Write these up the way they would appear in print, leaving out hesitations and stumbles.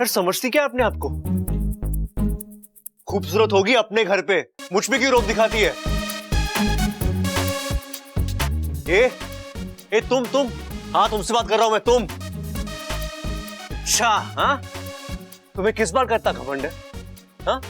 यार समझती क्या अपने आप को? खूबसूरत होगी अपने घर पे, मुझ पे क्यों रोब दिखाती है? तुम हाँ, तुमसे बात कर रहा हूं मैं। तुम अच्छा, हाँ, तुम्हें किस बार करता घमंड है? हाँ,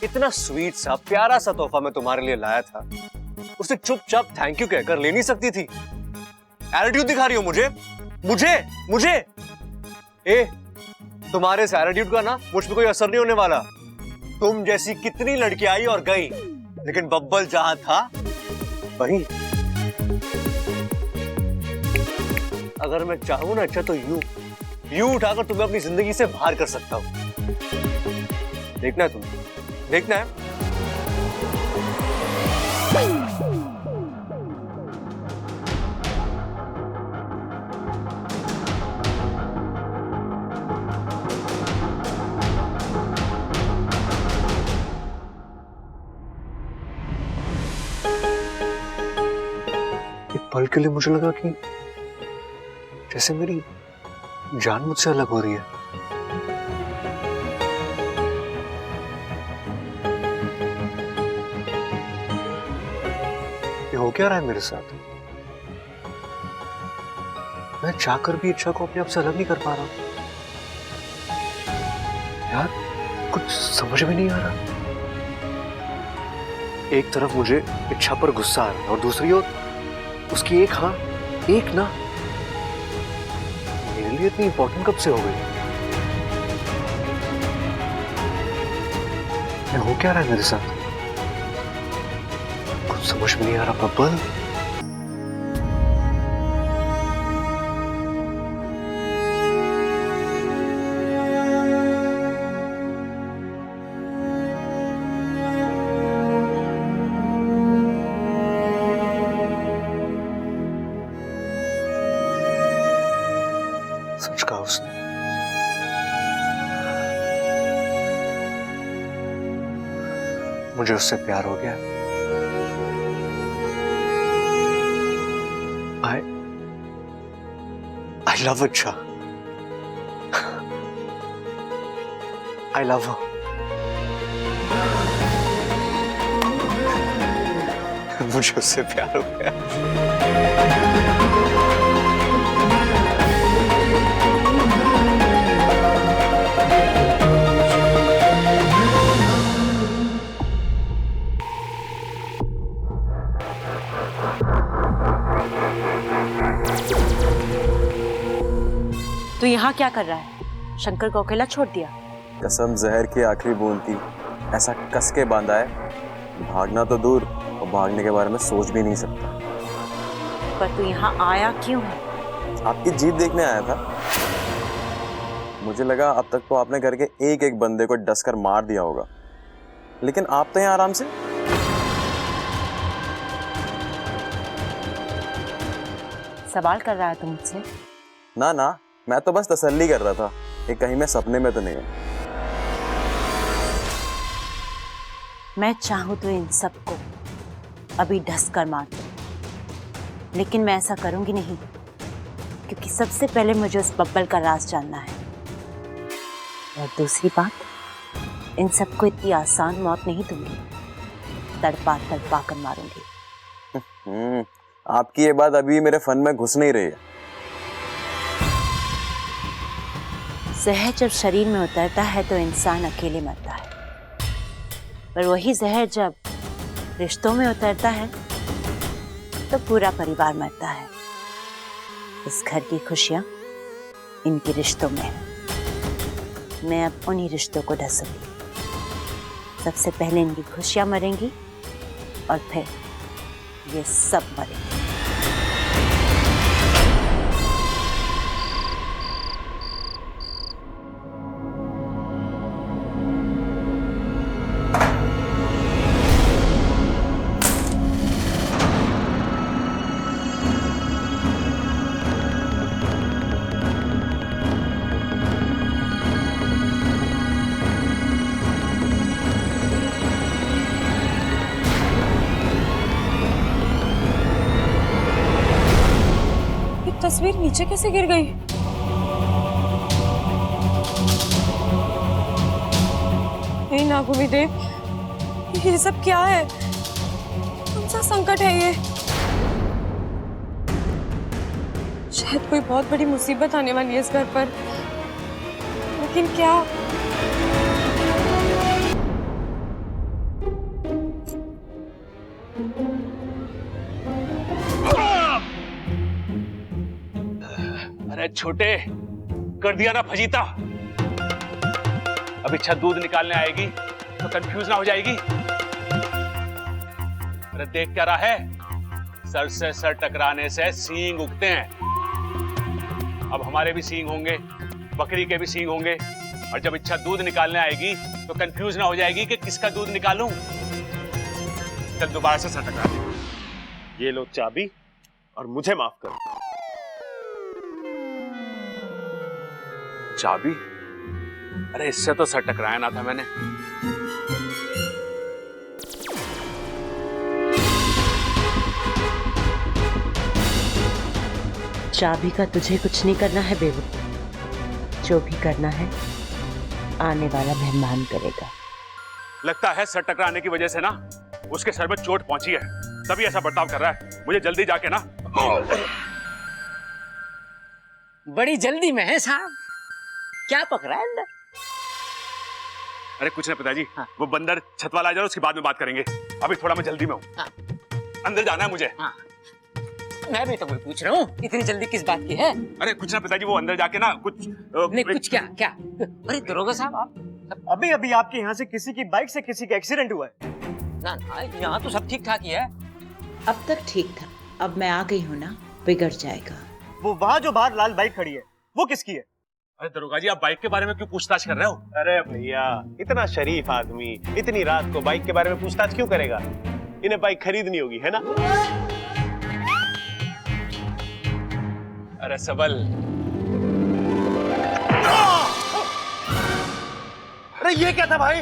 इतना स्वीट सा प्यारा सा तोहफा मैं तुम्हारे लिए लाया था, उसे चुपचाप थैंक यू कहकर ले नहीं सकती थी? एटीट्यूड दिखा रही हो मुझे मुझे मुझे तुम्हारे इस एटीट्यूड का ना मुझ पे कोई असर नहीं होने वाला। तुम जैसी कितनी लड़की आई और गई, लेकिन बब्बल जहां था वहीं। अगर मैं चाहूं ना अच्छा, तो यूं उठाकर तुम्हें अपनी जिंदगी से बाहर कर सकता हूं। देखना है तुम्हें, देखना है। एक पल के लिए मुझे लगा कि जैसे मेरी जान मुझसे अलग हो रही है। ये हो क्या रहा है मेरे साथ? मैं चाहकर भी इच्छा को अपने आप से अलग नहीं कर पा रहा यार। कुछ समझ में नहीं आ रहा। एक तरफ मुझे इच्छा पर गुस्सा आ रहा है और दूसरी ओर उसकी एक हाँ एक ना मेरे लिए इतनी इंपॉर्टेंट कब से हो गई? ये हो क्या रहा है मेरे साथ? कुछ समझ में नहीं आ रहा बब्बल। सच कहा उसने। मुझे उससे प्यार हो गया। I love इच्छा। I love her। मुझे उससे प्यार हो गया। तू यहाँ क्या कर रहा है? शंकर को अकेला छोड़ दिया? कसम जहर की आखिरी बूंद की, ऐसा कस के बांधा है, भागना तो दूर और भागने के बारे में सोच भी नहीं सकता। पर तू यहाँ आया क्यों है? आपकी जीत देखने आया था। मुझे लगा अब तक तो आपने घर के एक एक बंदे को डस कर मार दिया होगा, लेकिन आप तो यहाँ आराम से। सवाल कर रहा है तू मुझसे? ना ना, मैं तो बस तसल्ली कर रहा था कि कहीं मैं सपने में तो नहीं हूं। मैं चाहूं तो इन सबको अभी ढस कर मार दूं, लेकिन मैं ऐसा करूंगी नहीं, क्योंकि सबसे पहले मुझे उस बब्बल का राज जानना है। और दूसरी बात, इन सबको इतनी आसान मौत नहीं दूंगी, तड़पा तड़पा कर मारूंगी। आपकी ये बात अभी मेरे फन में घुस नहीं रही है। जहर जब शरीर में उतरता है तो इंसान अकेले मरता है, पर वही जहर जब रिश्तों में उतरता है तो पूरा परिवार मरता है। इस घर की खुशियां इनके रिश्तों में है। मैं अब उन्हीं रिश्तों को ढसूंगी। सबसे पहले इनकी खुशियां मरेंगी और फिर ये सब मरेंगे। तस्वीर नीचे कैसे गिर गई? नहीं नागुमी देव, ये सब क्या है? कौन सा संकट है ये? शायद कोई बहुत बड़ी मुसीबत आने वाली है इस घर पर, लेकिन क्या? अरे छोटे, कर दिया ना फजीता। अब इच्छा दूध निकालने आएगी तो कंफ्यूज ना हो जाएगी। अरे देख क्या रहा है, सर से सर टकराने से सींग उगते हैं। अब हमारे भी सींग होंगे, बकरी के भी सींग होंगे, और जब इच्छा दूध निकालने आएगी तो कंफ्यूज ना हो जाएगी कि किसका दूध निकालूं। चल दोबारा से सर टकरा दे। ये लो चाबी और मुझे माफ करो। चाबी? अरे इससे तो सर टकराया ना था मैंने। चाबी का तुझे कुछ नहीं करना है बेवकूफ। जो भी करना है आने वाला मेहमान करेगा। लगता है सर टकराने की वजह से ना उसके सर में चोट पहुंची है, तभी ऐसा बर्ताव कर रहा है। मुझे जल्दी जाके ना। बड़ी जल्दी में है साहब, क्या पकड़ा है अंदर? अरे कुछ ना पिताजी, हाँ। वो बंदर छत वाला आ जाए, उसके बाद में बात करेंगे। अभी थोड़ा मैं जल्दी में हूँ। हाँ। अंदर जाना है मुझे। हाँ। मैं भी तो वही पूछ रहा हूँ, इतनी जल्दी किस बात की है? अरे कुछ ना पिताजी, वो अंदर जाके ना कुछ नहीं कुछ क्या क्या? अरे दरोगा साहब आप अभी अभी आपके यहाँ से किसी की बाइक से किसी का एक्सीडेंट हुआ है। ना ना, यहाँ तो सब ठीक ठाक ही है। अब तक ठीक था, अब मैं आ गई हूँ ना, बिगड़ जाएगा। वो वहाँ जो बाहर लाल बाइक खड़ी है, वो किसकी है? अरे दरोगा जी, आप बाइक के बारे में क्यों पूछताछ कर रहे हो? अरे भैया, इतना शरीफ आदमी इतनी रात को बाइक के बारे में पूछताछ क्यों करेगा? इन्हें बाइक खरीदनी होगी, है ना? अरे सबल, अरे ये क्या था भाई?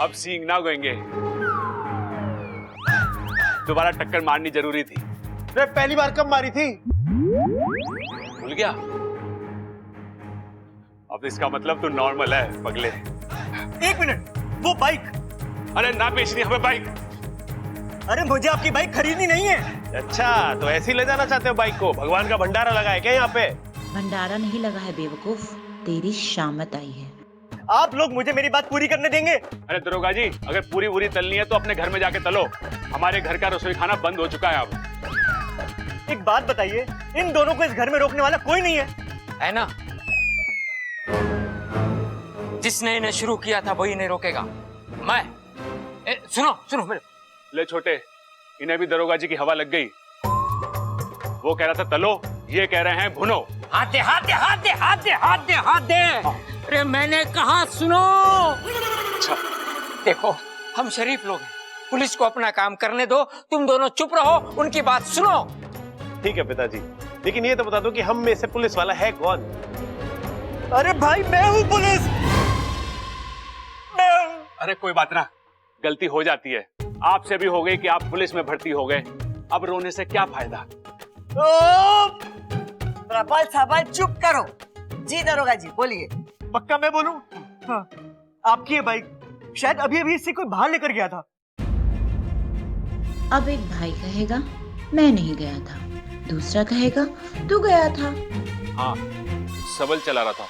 अब सींग ना गोएंगे। दोबारा टक्कर मारनी जरूरी थी। अरे पहली बार कब मारी थी? भूल गया? अब इसका मतलब तू नॉर्मल है पगले। एक मिनट, वो बाइक। अरे ना बेचनी हमें बाइक। अरे मुझे आपकी बाइक खरीदनी नहीं है। अच्छा, तो ऐसे ही ले जाना चाहते हो बाइक को? भगवान का भंडारा लगा है क्या यहाँ पे? भंडारा नहीं लगा है बेवकूफ, तेरी शामत आई है। आप लोग मुझे मेरी बात पूरी करने देंगे? अरे दरोगा जी, अगर पूरी तलनी है तो अपने घर में जाके तलो। हमारे घर का रसोई खाना बंद हो चुका है अब। एक बात बताइए, इन दोनों को इस घर में रोकने वाला कोई नहीं है? है ना? जिसने इन्हें शुरू किया था वही इन्हें रोकेगा। मैं सुनो सुनो मेरे। ले छोटे, इन्हें भी दरोगा जी की हवा लग गई। वो कह रहा था तलो, ये कह रहे हैं भुनो। हाथ दे हाथ दे हाथ दे हाथ दे हाथ दे हाथ दे। अरे मैंने कहा सुनो। अच्छा देखो, हम शरीफ लोग हैं, पुलिस को अपना काम करने दो। तुम दोनों चुप रहो, उनकी बात सुनो। ठीक है पिताजी, लेकिन ये तो बता दो कि हम में से पुलिस वाला है कौन? अरे भाई, मैं हूँ पुलिस। मैं हूँ। अरे कोई बात ना, गलती हो जाती है। आपसे भी हो गई कि आप पुलिस में भर्ती हो गए। अब रोने से क्या फायदा? प्रबल सबल चुप करो। जी दरोगा जी बोलिए। पक्का मैं बोलूं? हाँ, आपकी ये बाइक शायद अभी अभी इससे कोई बाहर लेकर गया था। अब एक भाई कहेगा मैं नहीं गया था, दूसरा कहेगा तू गया था। हाँ, सबल चला रहा था।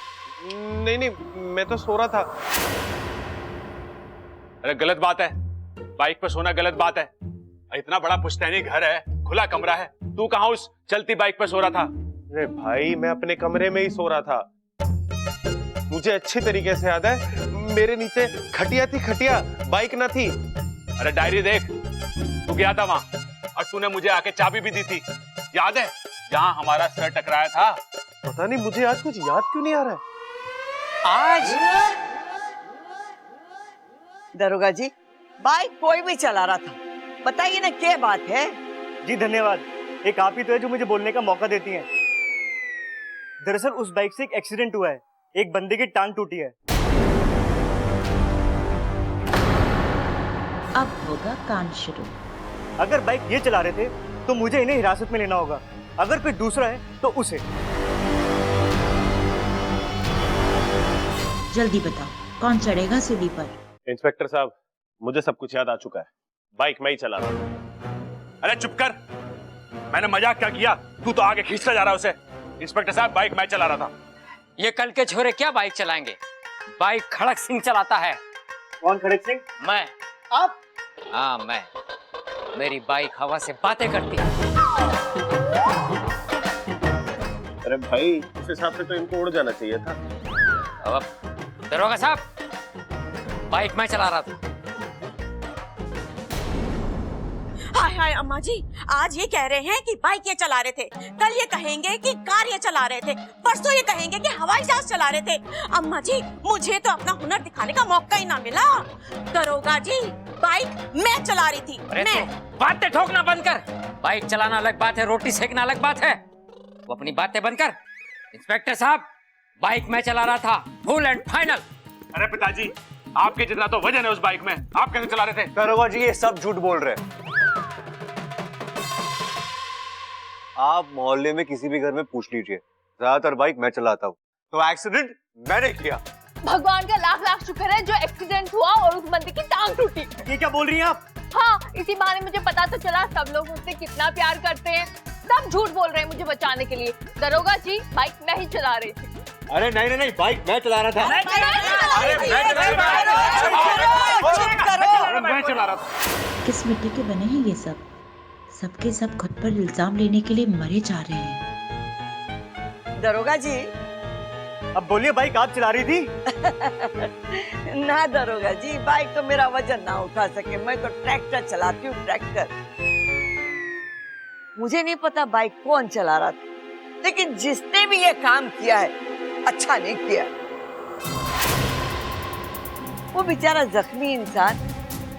नहीं, मैं तो सो रहा था। अरे गलत बात है, बाइक पर सोना गलत बात है। इतना बड़ा पुश्तैनी घर है, खुला कमरा है, तू कहाँ उस चलती बाइक पर सो रहा था? अरे भाई, मैं अपने कमरे में ही सो रहा था। मुझे अच्छी तरीके से याद है, मेरे नीचे खटिया थी, खटिया, बाइक ना थी। अरे डायरी देख, तू गया था वहां और तूने मुझे आके चाबी भी दी थी, याद है? जहां हमारा सर टकराया था। पता नहीं मुझे आज कुछ याद क्यों नहीं आ रहा है। आज दरोगा जी, बाइक कोई भी चला रहा था, बताइए ना क्या बात है? जी धन्यवाद, एक आप ही तो है जो मुझे बोलने का मौका देती हैं। दरअसल उस बाइक से एक एक्सीडेंट हुआ है, एक बंदे की टांग टूटी है। अब होगा कांड शुरू। अगर बाइक ये चला रहे थे तो मुझे इन्हें हिरासत में लेना होगा, अगर कोई दूसरा है तो उसे। जल्दी बताओ कौन चढ़ेगा सीढ़ी पर? इंस्पेक्टर साहब, मुझे सब कुछ याद आ चुका है। बाइक मैं ही चला रहा था। अरे चुप कर, मैंने मजाक क्या किया, तू तो आगे खींचता जा रहा है उसे। इंस्पेक्टर साहब, बाइक मैं चला रहा था। ये कल के छोरे क्या बाइक चलाएंगे? बाइक खड़क सिंह चलाता है। कौन खड़क सिंह? मैं। आप? हाँ मैं। मेरी बाइक हवा से बातें करती है। अरे भाई, उस हिसाब से तो इनको उड़ जाना चाहिए था। अब दरोगा साहब, बाइक मैं चला रहा था। हाय हाय अम्मा जी, आज ये कह रहे हैं कि बाइक ये चला रहे थे, कल ये कहेंगे कि कार ये चला रहे थे, परसों ये कहेंगे कि हवाई जहाज चला रहे थे। अम्मा जी, मुझे तो अपना हुनर दिखाने का मौका ही ना मिला। दरोगा जी, बाइक मैं चला रही थी। अरे मैं। तो बातें ठोकना बंद कर। बाइक चलाना अलग बात है, रोटी सेकना अलग बात है। वो अपनी बातें बंद कर। इंस्पेक्टर साहब, बाइक मैं चला रहा था, फुल एंड फाइनल। अरे पिताजी, आपके जितना तो वजन है उस बाइक में, आप कैसे चला रहे थे? दरोगा जी, ये सब झूठ बोल रहे हैं। आप मोहल्ले में किसी भी घर में पूछ लीजिए, ज्यादातर बाइक मैं चलाता हूँ। तो एक्सीडेंट मैंने किया। भगवान का लाख लाख शुक्र है जो एक्सीडेंट हुआ और उस बंदे की टांग टूटी। ये क्या बोल रही हैं आप? हाँ, इसी बहाने मुझे पता तो चला सब लोग मुझसे कितना प्यार करते हैं। सब झूठ बोल रहे हैं मुझे बचाने के लिए। दरोगा जी, बाइक मैं ही चला रही थी। अरे नहीं नहीं, बाइक मैं चला रहा था। मैं चला रहा था। किस मिट्टी के बने हैं ये सब? सबके सब खुद पर इल्जाम लेने के लिए मरे जा रहे हैं। दरोगा जी। अब बोलिए, बाइक आप चला रही थी? ना दरोगा जी, बाइक तो मेरा वजन ना उठा सके। मैं तो ट्रैक्टर चलाती हूँ, ट्रैक्टर। मुझे नहीं पता बाइक कौन चला रहा था, लेकिन जिसने भी ये काम किया है अच्छा नहीं किया। वो बेचारा जख्मी इंसान,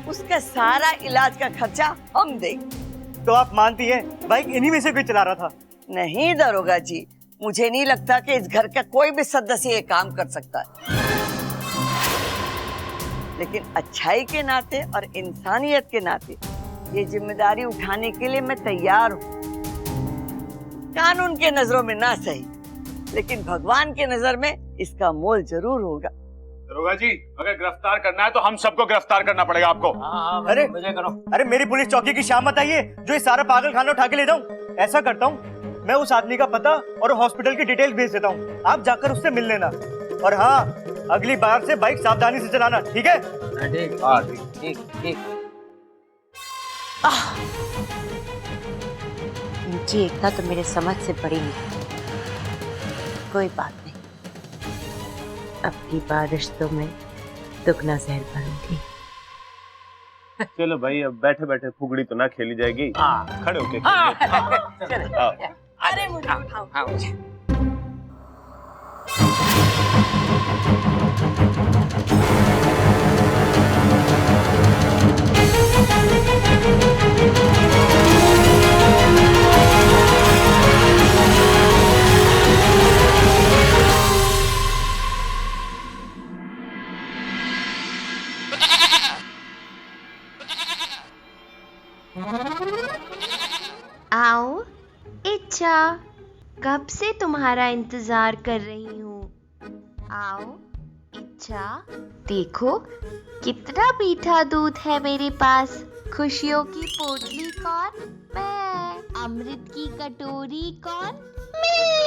उसका सारा इलाज का खर्चा हम देंगे। तो आप मानती हैं बाइक इन्हीं में से कोई चला रहा था? नहीं दरोगा जी, मुझे नहीं लगता कि इस घर का कोई भी सदस्य ये काम कर सकता है, लेकिन अच्छाई के नाते और इंसानियत के नाते ये जिम्मेदारी उठाने के लिए मैं तैयार हूँ। कानून के नजरों में ना सही, लेकिन भगवान के नजर में इसका मोल जरूर होगा। दरोगा जी, अगर गिरफ्तार करना है तो हम सबको गिरफ्तार करना पड़ेगा आपको। अरे मुझे करो। अरे मेरी पुलिस चौकी की शाम मत आइए जो ये सारा पागल खाना उठा के ले जाऊं। ऐसा करता हूँ, मैं उस आदमी का पता और हॉस्पिटल की डिटेल भेज देता हूँ, आप जाकर उससे मिल लेना। और हाँ, अगली बार से बाइक सावधानी से चलाना, ठीक है? ठीक। इनकी एकता तो मेरे समझ से बड़ी नहीं। कोई बात नहीं, अब की बार रिश्तों में दुगना जहर भरूंगी। चलो भाई, अब बैठे बैठे फुगड़ी तो ना खेली जाएगी। खड़े होके हाँ। आओ। अरे मुझे उठाओ। हाँ, मुझे। आओ इच्छा, कब से तुम्हारा इंतजार कर रही हूँ। आओ इच्छा, देखो कितना मीठा दूध है मेरे पास। खुशियों की पोटली कौन? मैं। अमृत की कटोरी कौन? मैं।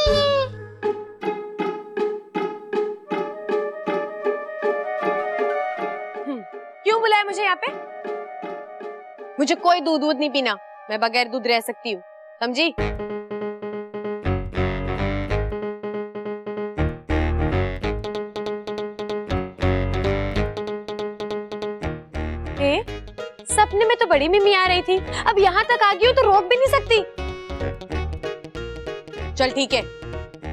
क्यों बुलाया मुझे यहाँ पे? मुझे कोई दूध नहीं पीना, मैं बगैर दूध रह सकती हूँ, समझी? सपने में तो बड़ी मम्मी आ रही थी, अब यहाँ तक आ गई हो तो रोक भी नहीं सकती। चल ठीक है,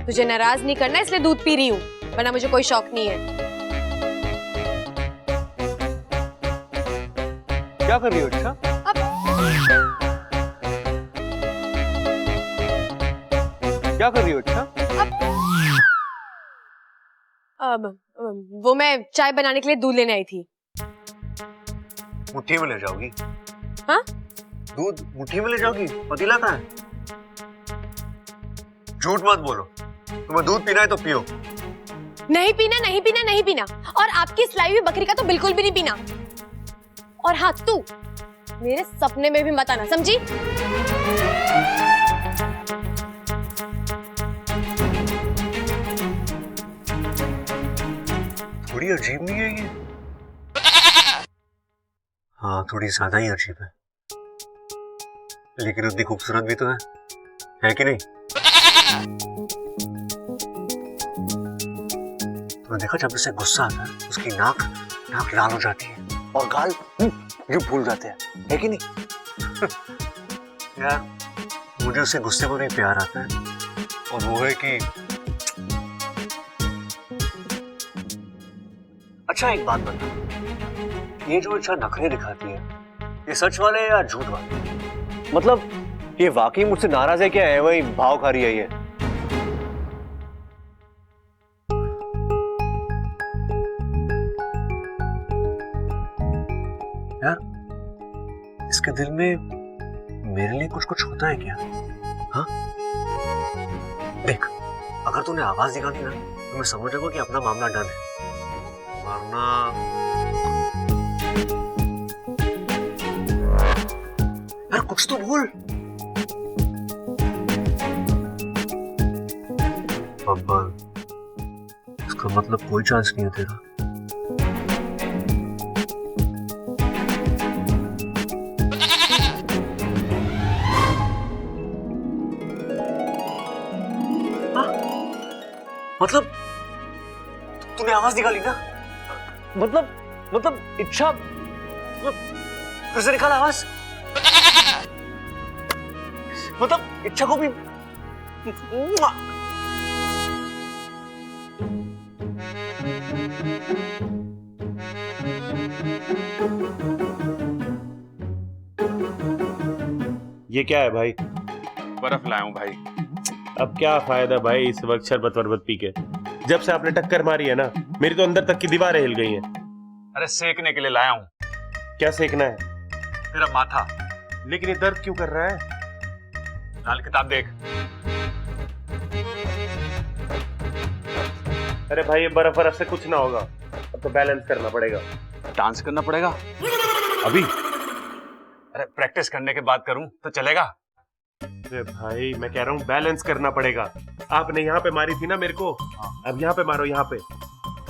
तुझे नाराज नहीं करना इसलिए दूध पी रही हूँ, वरना मुझे कोई शौक नहीं है। क्या कर रही हो इच्छा? क्या कर रही हो इच्छा? वो मैं चाय बनाने के लिए दूध लेने आई थी। मुट्ठी में ले जाओगी? हाँ? दूध मुट्ठी में ले जाओगी? पतीला कहाँ है? झूठ मत बोलो, तुम्हें दूध पीना है तो पियो। नहीं पीना, नहीं पीना, नहीं पीना। और आपकी इस लाई हुई बकरी का तो बिल्कुल भी नहीं पीना। और हाँ, तू मेरे सपने में भी मत आना, समझी? थोड़ी अजीब नहीं है ये? हाँ, थोड़ी ज्यादा ही अजीब है, लेकिन उतनी खूबसूरत भी तो है कि नहीं? तुमने देखा जब उसे गुस्सा आता है उसकी नाक लाल हो जाती है और गाल यूं भूल जाते हैं, है कि नहीं? यार, मुझे उससे गुस्से में नहीं प्यार आता है, और वो है कि अच्छा एक बात बता, ये जो अच्छा नखरे दिखाती है, ये सच वाले या झूठ वाले? मतलब ये वाकई मुझसे नाराज है क्या, है वही भाव खा रही है ये? यार, इसके दिल में मेरे लिए कुछ होता है क्या? हाँ, देख, अगर तूने आवाज निकाली ना तो मैं समझ जाऊंगा कि अपना मामला डन है, वरना यार कुछ तो बोल। बब्बर, इसका मतलब कोई चांस नहीं है तेरा। मतलब तूने आवाज निकाली ना? मतलब इच्छा कैसे निकाला आवाज? मतलब इच्छा को भी ये क्या है भाई? बर्फ लाया हूं भाई। अब क्या फायदा भाई इस वक्त शरबत वरबत पी के? जब से आपने टक्कर मारी है ना, मेरी तो अंदर तक की दीवारें हिल गई हैं। अरे सेकने के लिए लाया हूं। क्या सेकना है? मेरा माथा। लेकिन ये दर्द क्यों कर रहा है? लाल किताब देख। अरे भाई, ये बर्फ बर्फ से कुछ ना होगा, अब तो बैलेंस करना पड़ेगा। डांस करना पड़ेगा अभी? अरे प्रैक्टिस करने के बाद करूं तो चलेगा? अरे भाई, मैं कह रहा हूँ बैलेंस करना पड़ेगा। आपने यहाँ पे मारी थी ना मेरे को, अब यहाँ पे मारो, यहाँ पे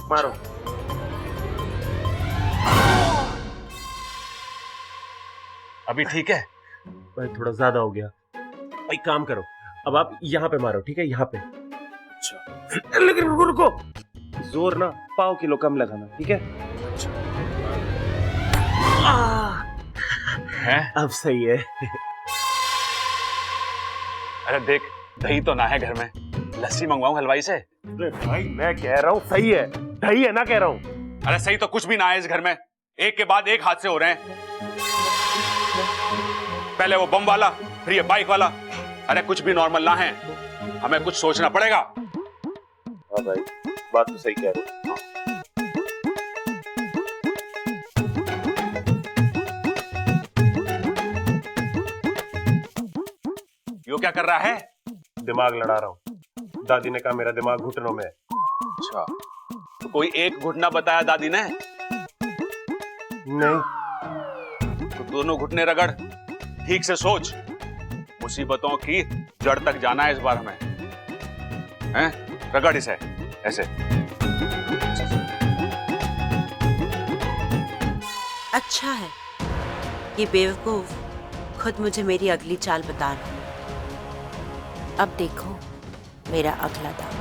मारो। अभी ठीक है? भाई थोड़ा ज्यादा हो गया। भाई काम करो, अब आप यहाँ पे मारो, ठीक है? यहाँ पे। अच्छा, लेकिन रुको रुको, जोर ना पाव किलो कम लगाना, ठीक है? है? अब सही है। अरे देख, दही तो ना है घर में, लस्सी मंगवाऊं हलवाई से? अरे भाई, मैं कह रहा हूँ सही है, दही है ना कह रहा हूँ। अरे सही तो कुछ भी ना है इस घर में, एक के बाद एक हादसे हो रहे हैं। पहले वो बम वाला, फिर ये बाइक वाला। अरे कुछ भी नॉर्मल ना है, हमें कुछ सोचना पड़ेगा। हाँ भाई, बात तो सही कह रहे हो। यो क्या कर रहा है? दिमाग लड़ा रहा हूँ। दादी ने कहा मेरा दिमाग घुटनों में है। अच्छा, तो कोई एक घुटना बताया दादी ने? नहीं। तो दोनों घुटने रगड़, ठीक से सोच। मुसीबतों की जड़ तक जाना है इस बार हमें, हैं? रगड़ इसे ऐसे। अच्छा है ये बेवकूफ खुद मुझे मेरी अगली चाल बता रहा है। अब देखो मेरा अगला दांव।